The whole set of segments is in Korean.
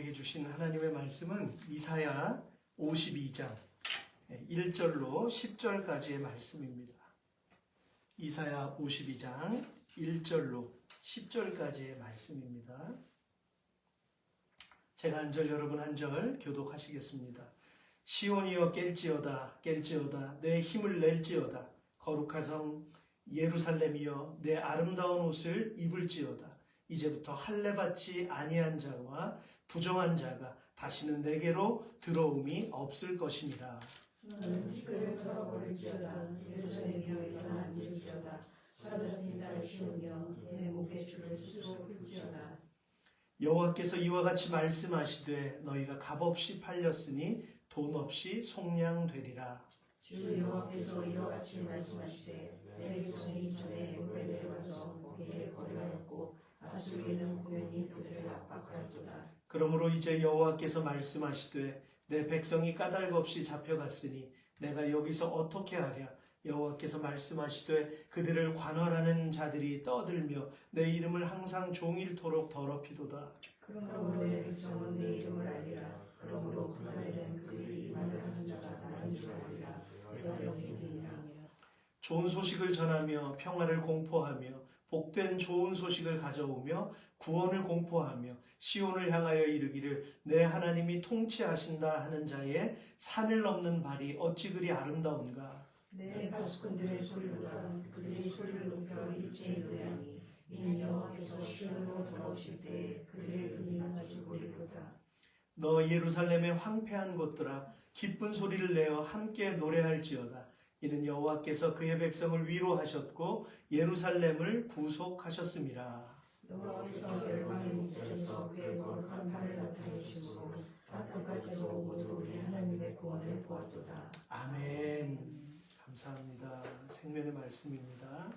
우리에게 주신 하나님의 말씀은 이사야 52장 1절로 10절까지의 말씀입니다. 이사야 52장 1절로 10절까지의 말씀입니다. 제가 한 절 여러분 한 절 교독하시겠습니다. 시온이여 깰지어다 깰지어다 내 힘을 낼지어다 거룩한 성 예루살렘이여 내 아름다운 옷을 입을지어다 이제부터 할례받지 아니한 자와 부정한 자가 다시는 내게로 들어옴이 없을 것이니라. 너는 티끌을 털어버릴지어다 예루살렘이여 일어나 앉을지어다 사로잡힌 딸 시온이여 내 목에 줄을 스스로 풀지어다. 여호와께서 이와 같이 말씀하시되 너희가 값없이 팔렸으니 돈 없이 속량되리라. 주 여호와께서 이와 같이 말씀하시되 내 백성이 전에 애굽에 내려가서 먹이에 거류하였고 아수르에는 공연히 그들을 압박하였도다. 그러므로 이제 여호와께서 말씀하시되 내 백성이 까닭 없이 잡혀갔으니 내가 여기서 어떻게 하랴. 여호와께서 말씀하시되 그들을 관할하는 자들이 떠들며 내 이름을 항상 종일토록 더럽히도다. 그러므로 내 백성은 내 이름을 알리라. 그러므로 그날에는 그들이 이 말을 하는 자가 나인 줄 알리라. 내가 여기 있느니라. 좋은 소식을 전하며 평화를 공포하며 복된 좋은 소식을 가져오며 구원을 공포하며 시온을 향하여 이르기를 내 하나님이 통치하신다 하는 자의 산을 넘는 발이 어찌 그리 아름다운가. 내 파수꾼들의 소리보다 그들이 소리를 높여 일제히 노래하니 이는 여호와께서 시온으로 돌아오실 때에 그들의 눈이 만나줄 보리로다. 너 예루살렘의 황폐한 곳들아 기쁜 소리를 내어 함께 노래할지어다. 이는 여호와께서 그의 백성을 위로하셨고 예루살렘을 구속하셨음이라. 여호와께서 열방의 목전에서 그의 거룩한 팔을 나타내 주시고 땅끝까지도 모두 우리 하나님의 구원을 보았도다. 아멘. 감사합니다. 생명의 말씀입니다.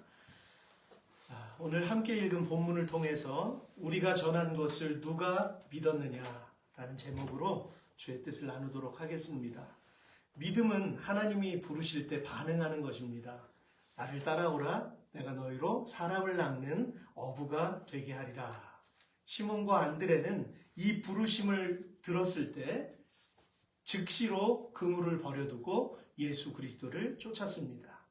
오늘 함께 읽은 본문을 통해서 우리가 전한 것을 누가 믿었느냐라는 제목으로 주의 뜻을 나누도록 하겠습니다. 믿음은 하나님이 부르실 때 반응하는 것입니다. 나를 따라오라 내가 너희로 사람을 낚는 어부가 되게 하리라. 시몬과 안드레는 이 부르심을 들었을 때 즉시로 그물을 버려두고 예수 그리스도를 쫓았습니다.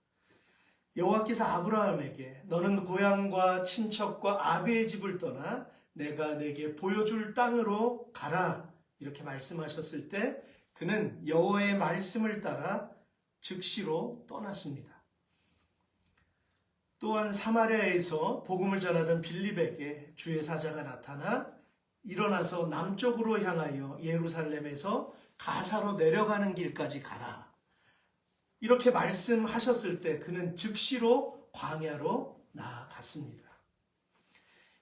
여호와께서 아브라함에게 너는 고향과 친척과 아비의 집을 떠나 내가 내게 보여줄 땅으로 가라 이렇게 말씀하셨을 때 그는 여호와의 말씀을 따라 즉시로 떠났습니다. 또한 사마리아에서 복음을 전하던 빌립에게 주의 사자가 나타나 일어나서 남쪽으로 향하여 예루살렘에서 가사로 내려가는 길까지 가라. 이렇게 말씀하셨을 때 그는 즉시로 광야로 나아갔습니다.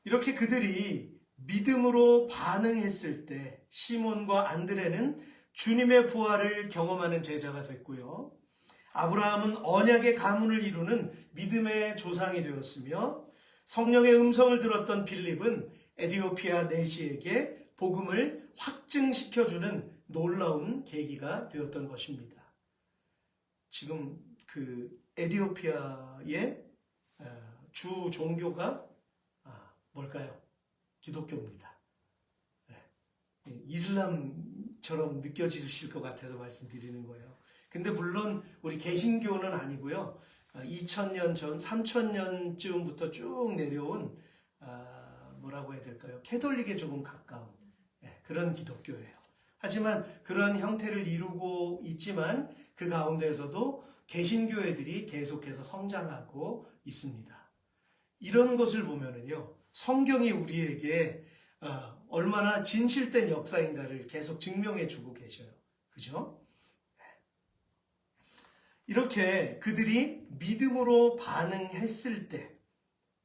이렇게 그들이 믿음으로 반응했을 때 시몬과 안드레는 주님의 부활을 경험하는 제자가 됐고요. 아브라함은 언약의 가문을 이루는 믿음의 조상이 되었으며 성령의 음성을 들었던 빌립은 에디오피아 내시에게 복음을 확증시켜주는 놀라운 계기가 되었던 것입니다. 지금 그 에디오피아의 주 종교가 뭘까요? 기독교입니다. 이슬람처럼 느껴지실 것 같아서 말씀드리는 거예요. 근데 물론 우리 개신교는 아니고요. 2000년 전, 3000년쯤부터 쭉 내려온 뭐라고 해야 될까요? 캐톨릭에 조금 가까운 그런 기독교예요. 하지만 그런 형태를 이루고 있지만 그 가운데에서도 개신교회들이 계속해서 성장하고 있습니다. 이런 것을 보면은요, 성경이 우리에게 얼마나 진실된 역사인가를 계속 증명해 주고 계셔요. 그죠? 이렇게 그들이 믿음으로 반응했을 때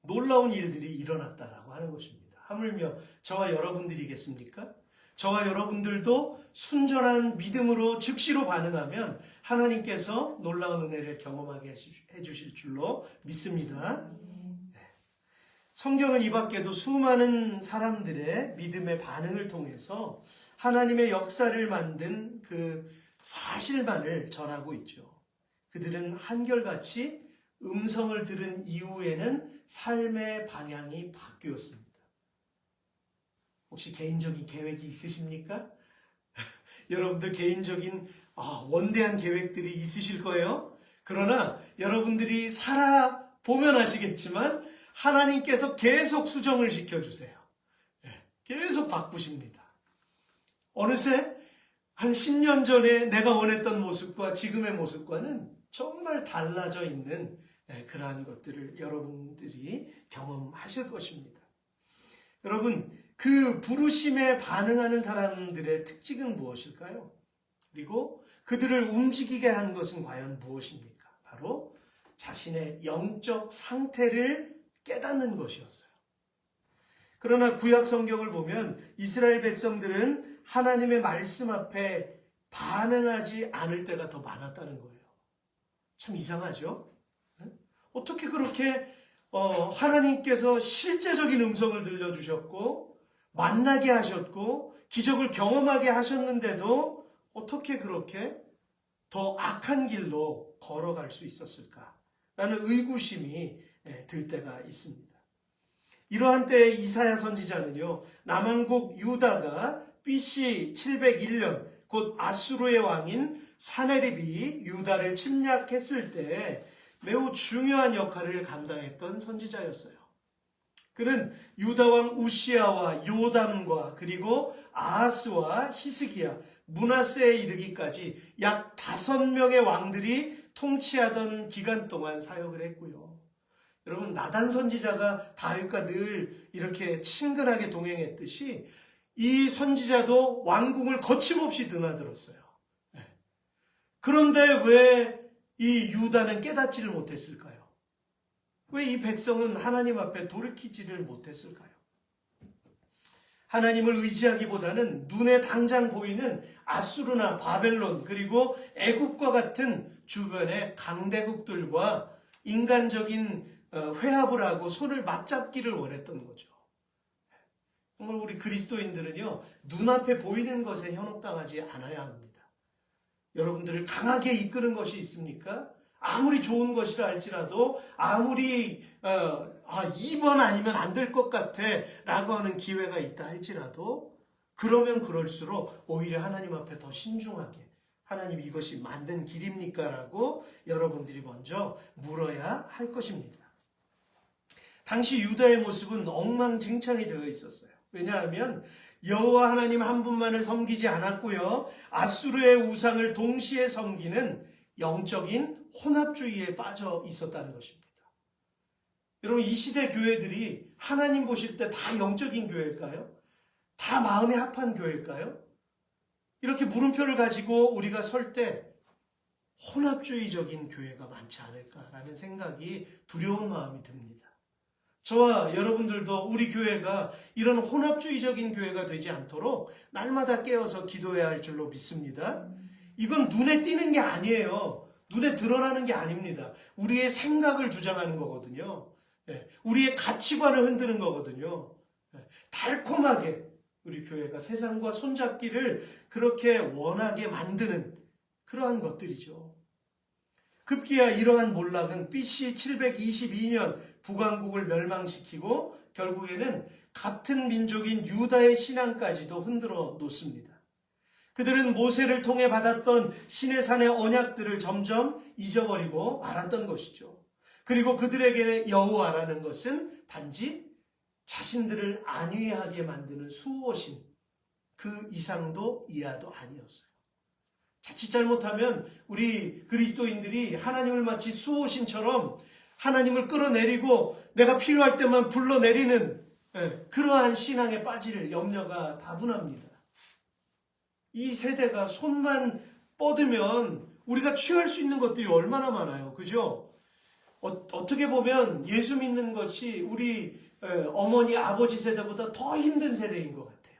놀라운 일들이 일어났다라고 하는 것입니다. 하물며 저와 여러분들이겠습니까? 저와 여러분들도 순전한 믿음으로 즉시로 반응하면 하나님께서 놀라운 은혜를 경험하게 해주실 줄로 믿습니다. 성경은 이 밖에도 수많은 사람들의 믿음의 반응을 통해서 하나님의 역사를 만든 그 사실만을 전하고 있죠. 그들은 한결같이 음성을 들은 이후에는 삶의 방향이 바뀌었습니다. 혹시 개인적인 계획이 있으십니까? 여러분들 개인적인 원대한 계획들이 있으실 거예요. 그러나 여러분들이 살아보면 아시겠지만 하나님께서 계속 수정을 시켜주세요. 계속 바꾸십니다. 어느새 한 10년 전에 내가 원했던 모습과 지금의 모습과는 정말 달라져 있는 그러한 것들을 여러분들이 경험하실 것입니다. 여러분, 그 부르심에 반응하는 사람들의 특징은 무엇일까요? 그리고 그들을 움직이게 한 것은 과연 무엇입니까? 바로 자신의 영적 상태를 깨닫는 것이었어요. 그러나 구약 성경을 보면 이스라엘 백성들은 하나님의 말씀 앞에 반응하지 않을 때가 더 많았다는 거예요. 참 이상하죠? 어떻게 그렇게 하나님께서 실제적인 음성을 들려주셨고 만나게 하셨고 기적을 경험하게 하셨는데도 어떻게 그렇게 더 악한 길로 걸어갈 수 있었을까라는 의구심이 들 때가 있습니다. 이러한 때에 이사야 선지자는요, 남왕국 유다가 BC 701년 곧 아수르의 왕인 사네립이 유다를 침략했을 때 매우 중요한 역할을 감당했던 선지자였어요. 그는 유다왕 우시아와 요담과 그리고 아하스와 히스기야, 므낫세에 이르기까지 약 5명의 왕들이 통치하던 기간 동안 사역을 했고요. 여러분, 나단 선지자가 다윗과 늘 이렇게 친근하게 동행했듯이 이 선지자도 왕궁을 거침없이 드나들었어요. 그런데 왜 이 유다는 깨닫지를 못했을까요? 왜 이 백성은 하나님 앞에 돌이키지를 못했을까요? 하나님을 의지하기보다는 눈에 당장 보이는 아수르나 바벨론 그리고 애국과 같은 주변의 강대국들과 인간적인 회합을 하고 손을 맞잡기를 원했던 거죠. 정말 우리 그리스도인들은요, 눈앞에 보이는 것에 현혹당하지 않아야 합니다. 여러분들을 강하게 이끄는 것이 있습니까? 아무리 좋은 것이라 할지라도 아무리 2번 아니면 안 될 것 같아 라고 하는 기회가 있다 할지라도 그러면 그럴수록 오히려 하나님 앞에 더 신중하게 하나님 이것이 맞는 길입니까? 라고 여러분들이 먼저 물어야 할 것입니다. 당시 유다의 모습은 엉망진창이 되어 있었어요. 왜냐하면 여호와 하나님 한 분만을 섬기지 않았고요. 아수르의 우상을 동시에 섬기는 영적인 혼합주의에 빠져 있었다는 것입니다. 여러분, 이 시대 교회들이 하나님 보실 때 다 영적인 교회일까요? 다 마음에 합한 교회일까요? 이렇게 물음표를 가지고 우리가 설 때 혼합주의적인 교회가 많지 않을까라는 생각이 두려운 마음이 듭니다. 저와 여러분들도 우리 교회가 이런 혼합주의적인 교회가 되지 않도록 날마다 깨어서 기도해야 할 줄로 믿습니다. 이건 눈에 띄는 게 아니에요. 눈에 드러나는 게 아닙니다. 우리의 생각을 주장하는 거거든요. 우리의 가치관을 흔드는 거거든요. 달콤하게 우리 교회가 세상과 손잡기를 그렇게 원하게 만드는 그러한 것들이죠. 급기야 이러한 몰락은 BC 722년 북왕국을 멸망시키고 결국에는 같은 민족인 유다의 신앙까지도 흔들어 놓습니다. 그들은 모세를 통해 받았던 신의 산의 언약들을 점점 잊어버리고 말았던 것이죠. 그리고 그들에게 여호와라는 것은 단지 자신들을 안위하게 만드는 수호신, 그 이상도 이하도 아니었어요. 자칫 잘못하면 우리 그리스도인들이 하나님을 마치 수호신처럼 하나님을 끌어내리고 내가 필요할 때만 불러내리는 그러한 신앙에 빠질 염려가 다분합니다. 이 세대가 손만 뻗으면 우리가 취할 수 있는 것들이 얼마나 많아요. 그죠? 어떻게 보면 예수 믿는 것이 우리 어머니, 아버지 세대보다 더 힘든 세대인 것 같아요.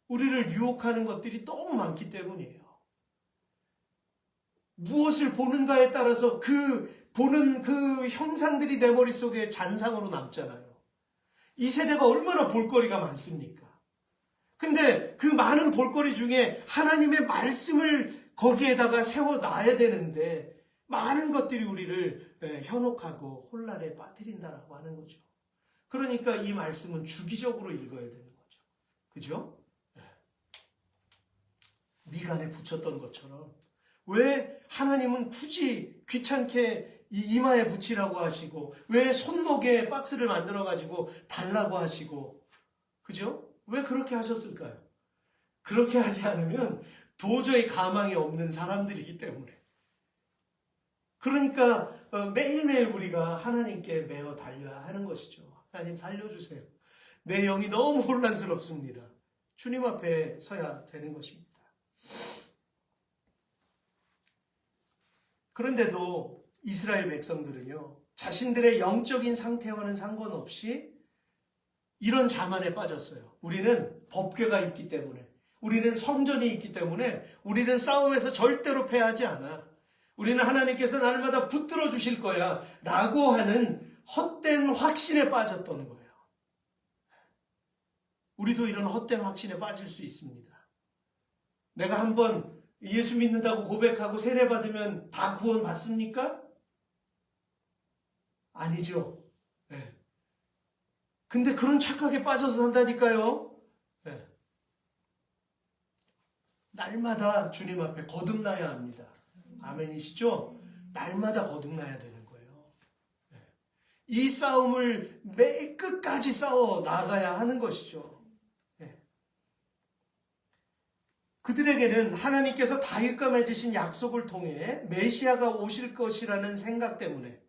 우리를 유혹하는 것들이 너무 많기 때문이에요. 무엇을 보는가에 따라서 보는 그 형상들이 내 머릿속에 잔상으로 남잖아요. 이 세대가 얼마나 볼거리가 많습니까? 근데 그 많은 볼거리 중에 하나님의 말씀을 거기에다가 세워놔야 되는데 많은 것들이 우리를 현혹하고 혼란에 빠뜨린다라고 하는 거죠. 그러니까 이 말씀은 주기적으로 읽어야 되는 거죠. 그죠? 미간에 붙였던 것처럼 왜 하나님은 굳이 귀찮게 이 이마에 붙이라고 하시고 왜 손목에 박스를 만들어 가지고 달라고 하시고 그죠? 왜 그렇게 하셨을까요? 그렇게 하지 않으면 도저히 가망이 없는 사람들이기 때문에. 그러니까 매일매일 우리가 하나님께 매어 달려야 하는 것이죠. 하나님 살려주세요. 내 영이 너무 혼란스럽습니다. 주님 앞에 서야 되는 것입니다. 그런데도 이스라엘 백성들은요, 자신들의 영적인 상태와는 상관없이 이런 자만에 빠졌어요. 우리는 법궤가 있기 때문에, 우리는 성전이 있기 때문에, 우리는 싸움에서 절대로 패하지 않아. 우리는 하나님께서 날마다 붙들어 주실 거야 라고 하는 헛된 확신에 빠졌던 거예요. 우리도 이런 헛된 확신에 빠질 수 있습니다. 내가 한번 예수 믿는다고 고백하고 세례받으면 다 구원 받습니까? 아니죠. 네. 근데 그런 착각에 빠져서 산다니까요. 네. 날마다 주님 앞에 거듭나야 합니다. 아멘이시죠? 날마다 거듭나야 되는 거예요. 네. 이 싸움을 매 끝까지 싸워 나가야 하는 것이죠. 네. 그들에게는 하나님께서 다윗과 맺으신 약속을 통해 메시아가 오실 것이라는 생각 때문에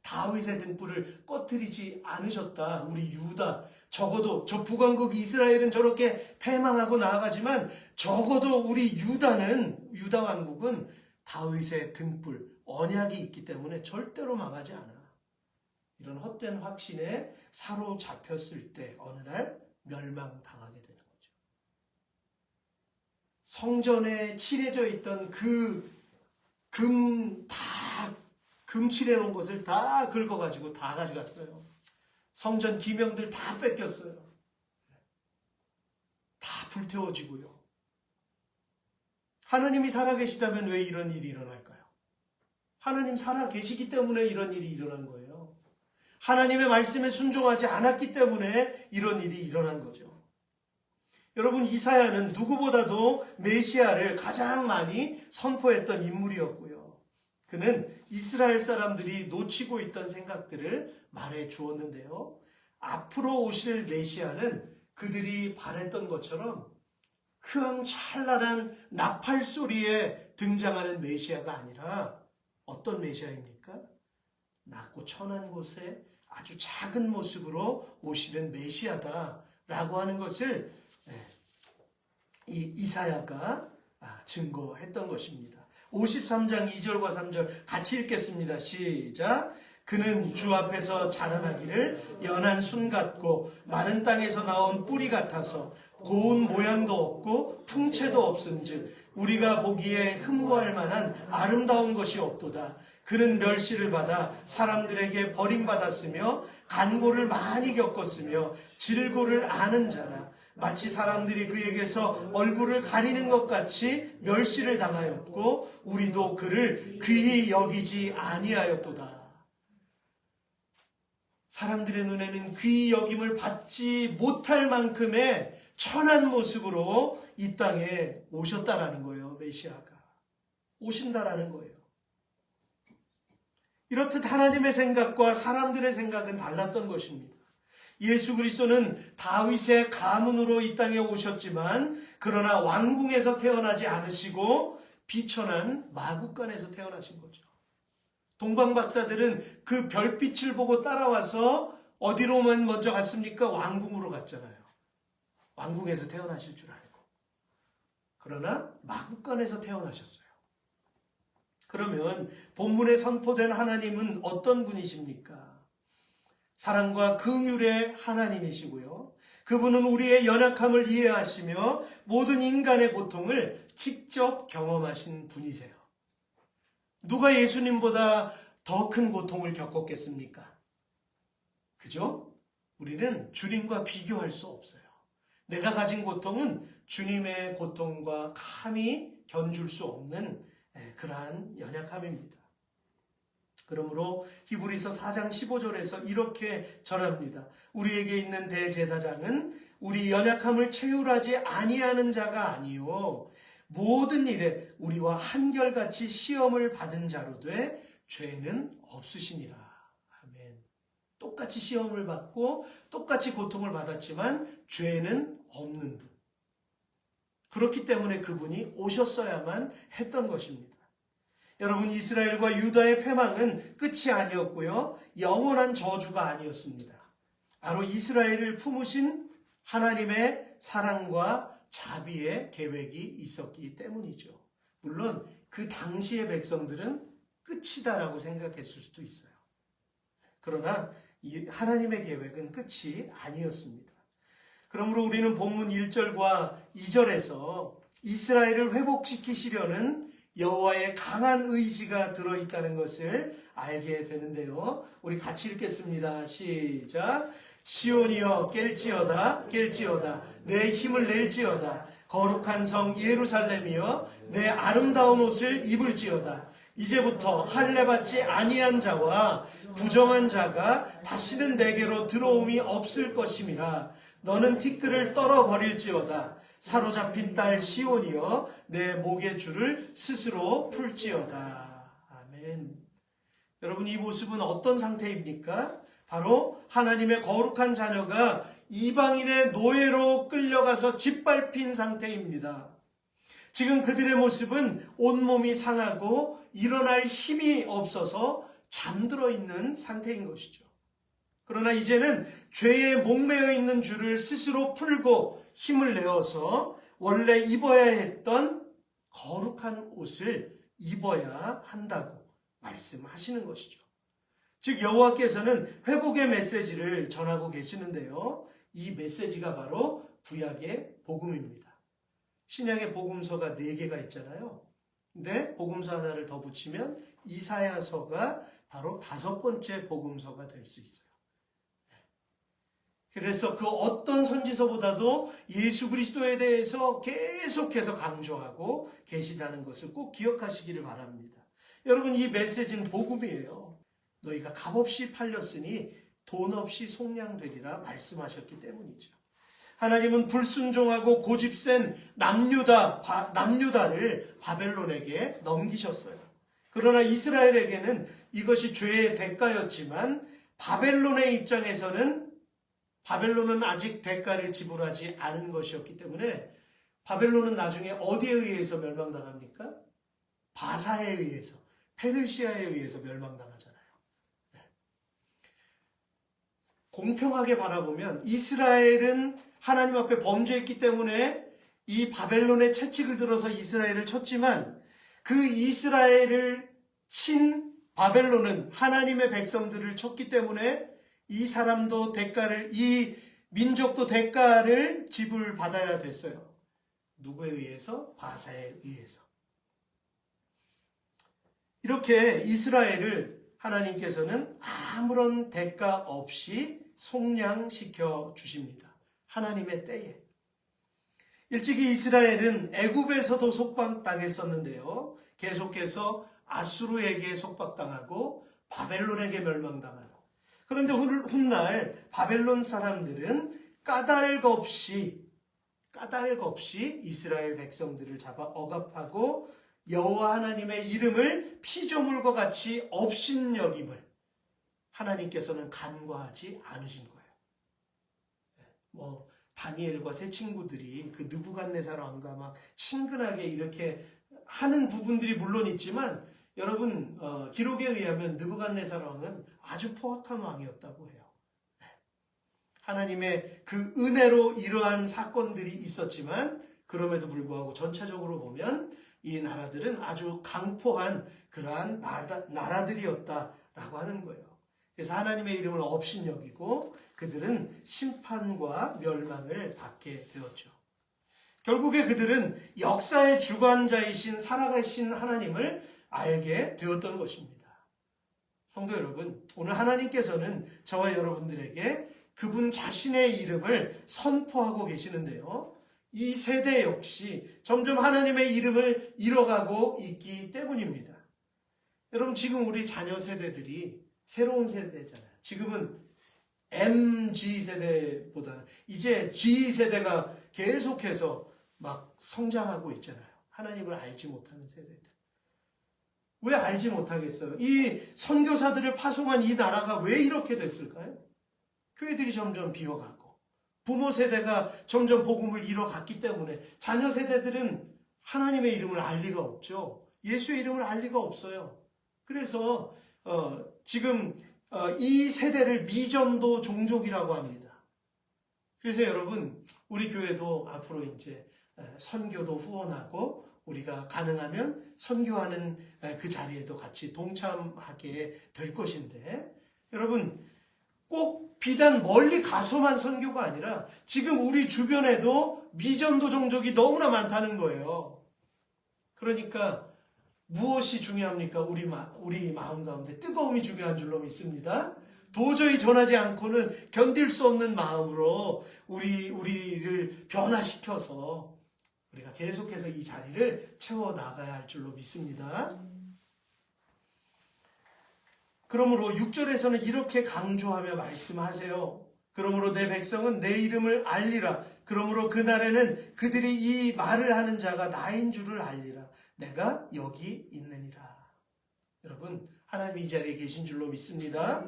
다윗의 등불을 꺼뜨리지 않으셨다. 우리 유다, 적어도 저 북왕국 이스라엘은 저렇게 패망하고 나아가지만 적어도 우리 유다 왕국은 다윗의 등불, 언약이 있기 때문에 절대로 망하지 않아. 이런 헛된 확신에 사로잡혔을 때 어느 날 멸망당하게 되는 거죠. 성전에 칠해져 있던 그 금 칠해놓은 것을 다 긁어가지고 다 가져갔어요. 성전 기명들 다 뺏겼어요. 다 불태워지고요. 하나님이 살아계시다면 왜 이런 일이 일어날까요? 하나님 살아계시기 때문에 이런 일이 일어난 거예요. 하나님의 말씀에 순종하지 않았기 때문에 이런 일이 일어난 거죠. 여러분, 이사야는 누구보다도 메시아를 가장 많이 선포했던 인물이었고요. 그는 이스라엘 사람들이 놓치고 있던 생각들을 말해 주었는데요. 앞으로 오실 메시아는 그들이 바랬던 것처럼 휘황찬란한 나팔 소리에 등장하는 메시아가 아니라 어떤 메시아입니까? 낮고 천한 곳에 아주 작은 모습으로 오시는 메시아다라고 하는 것을 이 이사야가 증거했던 것입니다. 53장 2절과 3절 같이 읽겠습니다. 시작. 그는 주 앞에서 자라나기를 연한 순 같고 마른 땅에서 나온 뿌리 같아서 고운 모양도 없고 풍채도 없은즉 우리가 보기에 흠모할 만한 아름다운 것이 없도다. 그는 멸시를 받아 사람들에게 버림받았으며 간고를 많이 겪었으며 질고를 아는 자라. 마치 사람들이 그에게서 얼굴을 가리는 것 같이 멸시를 당하였고 우리도 그를 귀히 여기지 아니하였도다. 사람들의 눈에는 귀히 여김을 받지 못할 만큼의 천한 모습으로 이 땅에 오셨다라는 거예요. 메시아가 오신다라는 거예요. 이렇듯 하나님의 생각과 사람들의 생각은 달랐던 것입니다. 예수 그리스도는 다윗의 가문으로 이 땅에 오셨지만 그러나 왕궁에서 태어나지 않으시고 비천한 마구간에서 태어나신 거죠. 동방박사들은 그 별빛을 보고 따라와서 어디로만 먼저 갔습니까? 왕궁으로 갔잖아요. 왕궁에서 태어나실 줄 알고. 그러나 마구간에서 태어나셨어요. 그러면 본문에 선포된 하나님은 어떤 분이십니까? 사랑과 긍휼의 하나님이시고요. 그분은 우리의 연약함을 이해하시며 모든 인간의 고통을 직접 경험하신 분이세요. 누가 예수님보다 더 큰 고통을 겪었겠습니까? 그죠? 우리는 주님과 비교할 수 없어요. 내가 가진 고통은 주님의 고통과 감히 견줄 수 없는 그러한 연약함입니다. 그러므로 히브리서 4장 15절에서 이렇게 전합니다. 우리에게 있는 대제사장은 우리 연약함을 체휼하지 아니하는 자가 아니요 모든 일에 우리와 한결같이 시험을 받은 자로 돼 죄는 없으시니라. 아멘. 똑같이 시험을 받고 똑같이 고통을 받았지만 죄는 없는 분. 그렇기 때문에 그분이 오셨어야만 했던 것입니다. 여러분, 이스라엘과 유다의 패망은 끝이 아니었고요, 영원한 저주가 아니었습니다. 바로 이스라엘을 품으신 하나님의 사랑과 자비의 계획이 있었기 때문이죠. 물론 그 당시의 백성들은 끝이다라고 생각했을 수도 있어요. 그러나 이 하나님의 계획은 끝이 아니었습니다. 그러므로 우리는 본문 1절과 2절에서 이스라엘을 회복시키시려는 여호와의 강한 의지가 들어있다는 것을 알게 되는데요. 우리 같이 읽겠습니다. 시작. 시온이여 깰지어다 깰지어다 내 힘을 낼지어다 거룩한 성 예루살렘이여 내 아름다운 옷을 입을지어다. 이제부터 할례받지 아니한 자와 부정한 자가 다시는 내게로 들어옴이 없을 것임이라. 너는 티끌을 떨어버릴지어다. 사로잡힌 딸 시온이여 내 목의 줄을 스스로 풀지어다. 아멘. 여러분, 이 모습은 어떤 상태입니까? 바로 하나님의 거룩한 자녀가 이방인의 노예로 끌려가서 짓밟힌 상태입니다. 지금 그들의 모습은 온몸이 상하고 일어날 힘이 없어서 잠들어 있는 상태인 것이죠. 그러나 이제는 죄에 목매어 있는 줄을 스스로 풀고 힘을 내어서 원래 입어야 했던 거룩한 옷을 입어야 한다고 말씀하시는 것이죠. 즉 여호와께서는 회복의 메시지를 전하고 계시는데요. 이 메시지가 바로 구약의 복음입니다. 신약의 복음서가 4개가 있잖아요. 근데 복음서 하나를 더 붙이면 이사야서가 바로 5번째 복음서가 될 수 있어요. 그래서 그 어떤 선지서보다도 예수 그리스도에 대해서 계속해서 강조하고 계시다는 것을 꼭 기억하시기를 바랍니다. 여러분, 이 메시지는 복음이에요. 너희가 값없이 팔렸으니 돈 없이 속량되리라 말씀하셨기 때문이죠. 하나님은 불순종하고 고집센 남유다를 바벨론에게 넘기셨어요. 그러나 이스라엘에게는 이것이 죄의 대가였지만 바벨론의 입장에서는 바벨론은 아직 대가를 지불하지 않은 것이었기 때문에 바벨론은 나중에 어디에 의해서 멸망당합니까? 바사에 의해서, 페르시아에 의해서 멸망당하잖아요. 공평하게 바라보면 이스라엘은 하나님 앞에 범죄했기 때문에 이 바벨론의 채찍을 들어서 이스라엘을 쳤지만 그 이스라엘을 친 바벨론은 하나님의 백성들을 쳤기 때문에 이 사람도 대가를, 이 민족도 대가를 지불받아야 됐어요. 누구에 의해서? 바사에 의해서. 이렇게 이스라엘을 하나님께서는 아무런 대가 없이 속량시켜 주십니다. 하나님의 때에. 일찍이 이스라엘은 애굽에서도 속박당했었는데요. 계속해서 아수르에게 속박당하고 바벨론에게 멸망당하고. 그런데 훗날 바벨론 사람들은 까닭 없이 이스라엘 백성들을 잡아 억압하고 여호와 하나님의 이름을 피조물과 같이 업신여김을 하나님께서는 간과하지 않으신 거예요. 다니엘과 세 친구들이 그 느부갓네살 왕과 막 친근하게 이렇게 하는 부분들이 물론 있지만 여러분, 기록에 의하면 느부갓네살 왕은 아주 포악한 왕이었다고 해요. 하나님의 그 은혜로 이러한 사건들이 있었지만 그럼에도 불구하고 전체적으로 보면 이 나라들은 아주 강포한 그러한 나라들이었다라고 하는 거예요. 그래서 하나님의 이름을 업신여기고 그들은 심판과 멸망을 받게 되었죠. 결국에 그들은 역사의 주관자이신 살아가신 하나님을 알게 되었던 것입니다. 성도 여러분, 오늘 하나님께서는 저와 여러분들에게 그분 자신의 이름을 선포하고 계시는데요. 이 세대 역시 점점 하나님의 이름을 잃어가고 있기 때문입니다. 여러분 지금 우리 자녀 세대들이 새로운 세대잖아요. 지금은 MG 세대보다는 이제 G 세대가 계속해서 막 성장하고 있잖아요. 하나님을 알지 못하는 세대들. 왜 알지 못하겠어요? 이 선교사들을 파송한 이 나라가 왜 이렇게 됐을까요? 교회들이 점점 비어가고 부모 세대가 점점 복음을 잃어갔기 때문에 자녀 세대들은 하나님의 이름을 알 리가 없죠. 예수의 이름을 알 리가 없어요. 그래서 지금 이 세대를 미전도 종족이라고 합니다. 그래서 여러분 우리 교회도 앞으로 이제 선교도 후원하고 우리가 가능하면 선교하는 그 자리에도 같이 동참하게 될 것인데 여러분 꼭 비단 멀리 가서만 선교가 아니라 지금 우리 주변에도 미전도 종족이 너무나 많다는 거예요. 그러니까 무엇이 중요합니까? 우리 마음 가운데 뜨거움이 중요한 줄로 믿습니다. 도저히 전하지 않고는 견딜 수 없는 마음으로 우리를 변화시켜서 우리가 계속해서 이 자리를 채워나가야 할 줄로 믿습니다. 그러므로 6절에서는 이렇게 강조하며 말씀하세요. 그러므로 내 백성은 내 이름을 알리라. 그러므로 그날에는 그들이 이 말을 하는 자가 나인 줄을 알리라. 내가 여기 있느니라. 여러분 하나님이 이 자리에 계신 줄로 믿습니다.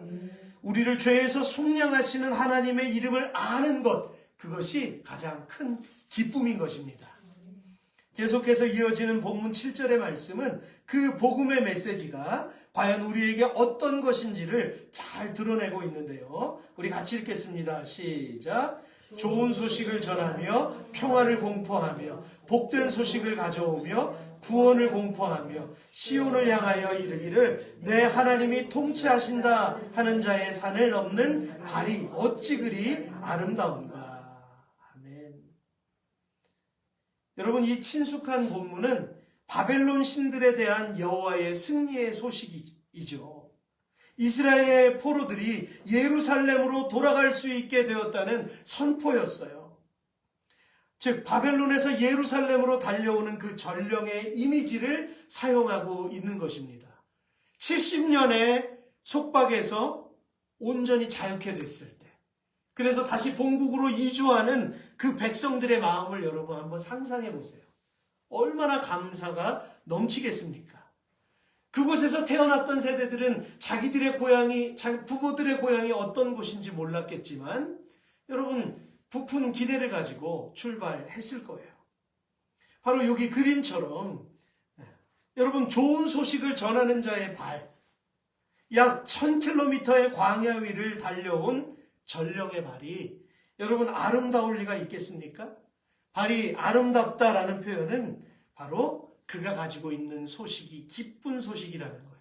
우리를 죄에서 속량하시는 하나님의 이름을 아는 것, 그것이 가장 큰 기쁨인 것입니다. 계속해서 이어지는 본문 7절의 말씀은 그 복음의 메시지가 과연 우리에게 어떤 것인지를 잘 드러내고 있는데요. 우리 같이 읽겠습니다. 시작. 좋은 소식을 전하며 평화를 공포하며 복된 소식을 가져오며 구원을 공포하며 시온을 향하여 이르기를 내 하나님이 통치하신다 하는 자의 산을 넘는 발이 어찌 그리 아름다운가. 아멘. 여러분 이 친숙한 본문은 바벨론 신들에 대한 여호와의 승리의 소식이죠. 이스라엘의 포로들이 예루살렘으로 돌아갈 수 있게 되었다는 선포였어요. 즉 바벨론에서 예루살렘으로 달려오는 그 전령의 이미지를 사용하고 있는 것입니다. 70년의 속박에서 온전히 자유케 됐을 때, 그래서 다시 본국으로 이주하는 그 백성들의 마음을 여러분 한번 상상해 보세요. 얼마나 감사가 넘치겠습니까? 그곳에서 태어났던 세대들은 자기들의 고향이, 부모들의 고향이 어떤 곳인지 몰랐겠지만 여러분 부푼 기대를 가지고 출발했을 거예요. 바로 여기 그림처럼 여러분 좋은 소식을 전하는 자의 발, 약 1000km의 광야 위를 달려온 전령의 발이 여러분 아름다울 리가 있겠습니까? 발이 아름답다라는 표현은 바로 그가 가지고 있는 소식이 기쁜 소식이라는 거예요.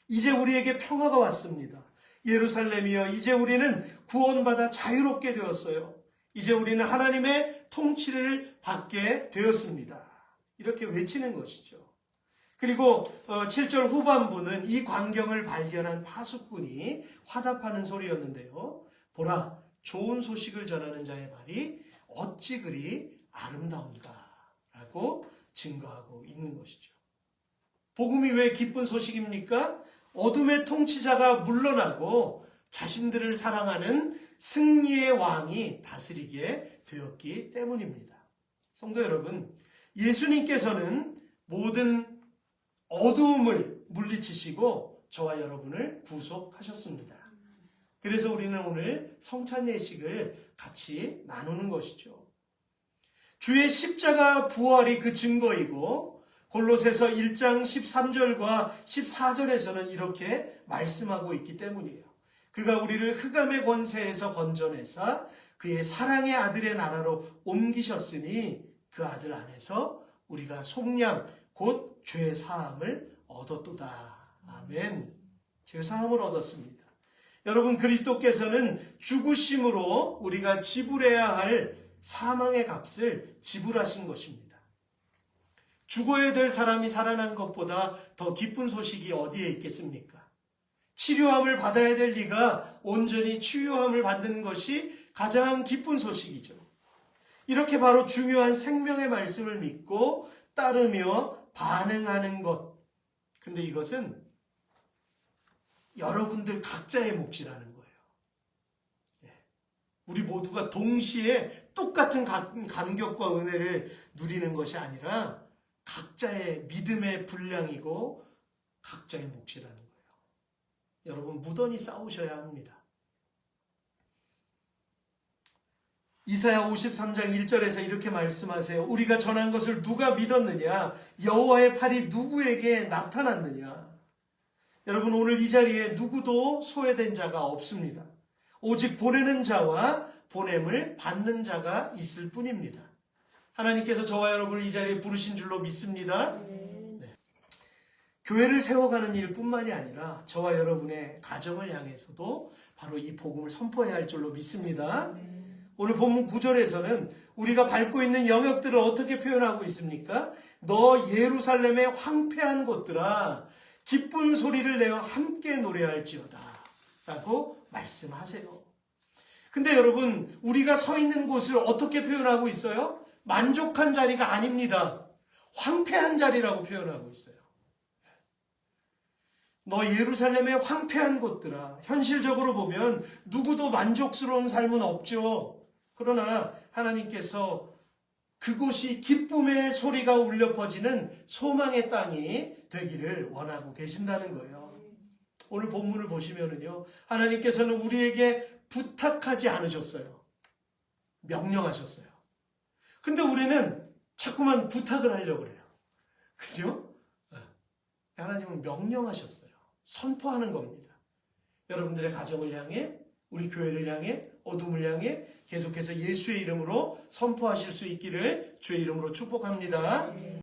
이제 우리에게 평화가 왔습니다. 예루살렘이여 이제 우리는 구원받아 자유롭게 되었어요. 이제 우리는 하나님의 통치를 받게 되었습니다. 이렇게 외치는 것이죠. 그리고 7절 후반부는 이 광경을 발견한 파수꾼이 화답하는 소리였는데요. 보라, 좋은 소식을 전하는 자의 발이 어찌 그리 아름다운가 라고 증거하고 있는 것이죠. 복음이 왜 기쁜 소식입니까? 어둠의 통치자가 물러나고 자신들을 사랑하는 승리의 왕이 다스리게 되었기 때문입니다. 성도 여러분, 예수님께서는 모든 어두움을 물리치시고 저와 여러분을 구속하셨습니다. 그래서 우리는 오늘 성찬 예식을 같이 나누는 것이죠. 주의 십자가 부활이 그 증거이고 골로새서 1장 13절과 14절에서는 이렇게 말씀하고 있기 때문이에요. 그가 우리를 흑암의 권세에서 건져내사 그의 사랑의 아들의 나라로 옮기셨으니 그 아들 안에서 우리가 속량 곧 죄 사함을 얻었도다. 아멘. 죄 사함을 얻었습니다. 여러분 그리스도께서는 죽으심으로 우리가 지불해야 할 사망의 값을 지불하신 것입니다. 죽어야 될 사람이 살아난 것보다 더 기쁜 소식이 어디에 있겠습니까? 치료함을 받아야 될 네가 온전히 치유함을 받는 것이 가장 기쁜 소식이죠. 이렇게 바로 중요한 생명의 말씀을 믿고 따르며 반응하는 것. 근데 이것은 여러분들 각자의 몫이라는 거예요. 우리 모두가 동시에 똑같은 감격과 은혜를 누리는 것이 아니라 각자의 믿음의 분량이고 각자의 몫이라는 거예요. 여러분 무던히 싸우셔야 합니다. 이사야 53장 1절에서 이렇게 말씀하세요. 우리가 전한 것을 누가 믿었느냐? 여호와의 팔이 누구에게 나타났느냐? 여러분 오늘 이 자리에 누구도 소외된 자가 없습니다. 오직 보내는 자와 보냄을 받는 자가 있을 뿐입니다. 하나님께서 저와 여러분을 이 자리에 부르신 줄로 믿습니다. 네. 교회를 세워가는 일뿐만이 아니라 저와 여러분의 가정을 향해서도 바로 이 복음을 선포해야 할 줄로 믿습니다. 오늘 본문 9절에서는 우리가 밟고 있는 영역들을 어떻게 표현하고 있습니까? 너 예루살렘의 황폐한 곳들아 기쁜 소리를 내어 함께 노래할지어다 라고 말씀하세요. 근데 여러분 우리가 서 있는 곳을 어떻게 표현하고 있어요? 만족한 자리가 아닙니다. 황폐한 자리라고 표현하고 있어요. 너 예루살렘의 황폐한 곳들아. 현실적으로 보면 누구도 만족스러운 삶은 없죠. 그러나 하나님께서 그곳이 기쁨의 소리가 울려 퍼지는 소망의 땅이 되기를 원하고 계신다는 거예요. 오늘 본문을 보시면은요, 하나님께서는 우리에게 부탁하지 않으셨어요. 명령하셨어요. 근데 우리는 자꾸만 부탁을 하려고 그래요. 그죠? 하나님은 명령하셨어요. 선포하는 겁니다. 여러분들의 가정을 향해, 우리 교회를 향해, 어둠을 향해 계속해서 예수의 이름으로 선포하실 수 있기를 주의 이름으로 축복합니다.